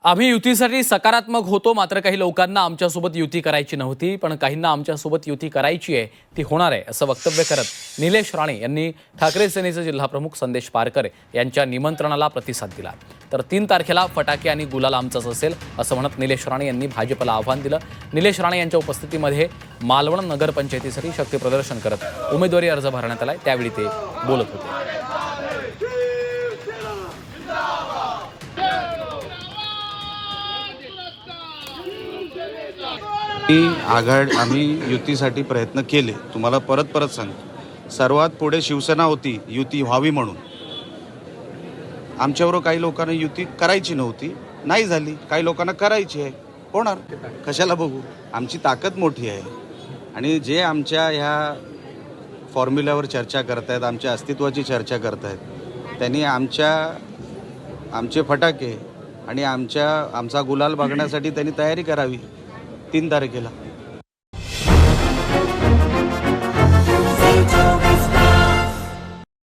आम्ही युतीसाठी सकारात्मक होतो, मात्र काही लोकांना आमच्यासोबत युती करायची नव्हती, पण काहींना आमच्यासोबत युती करायची आहे, ती होणार आहे, असं वक्तव्य करत निलेश राणे यांनी ठाकरे सेनेचे जिल्हाप्रमुख संदेश पारकर यांच्या निमंत्रणाला प्रतिसाद दिला. तर 3 तारखेला फटाके आणि गुलाल आमचाच असेल, असं म्हणत निलेश राणे यांनी भाजपला आव्हान दिलं. निलेश राणे यांच्या उपस्थितीमध्ये मालवण नगरपंचायतीसाठी शक्ती प्रदर्शन करत उमेदवारी अर्ज भरण्यात आलाय, त्यावेळी ते बोलत होते. आम्ही युतीसाठी प्रयत्न केले. तुम्हाला परत सांगतो, सर्वात पुढे शिवसेना होती युती व्हावी म्हणून. आमच्याबरोबर काही लोकांना युती करायची नव्हती, नाही झाली. काही लोकांना करायची आहे, होणार. कशाला बघू, आमची ताकद मोठी आहे. आणि जे आमच्या ह्या फॉर्म्युल्यावर चर्चा करतायत, आमच्या अस्तित्वाची चर्चा करतायत, त्यांनी आमचे फटाके आणि आमचा गुलाल बघण्यासाठी त्यांनी तयारी करावी 3 तारखेला.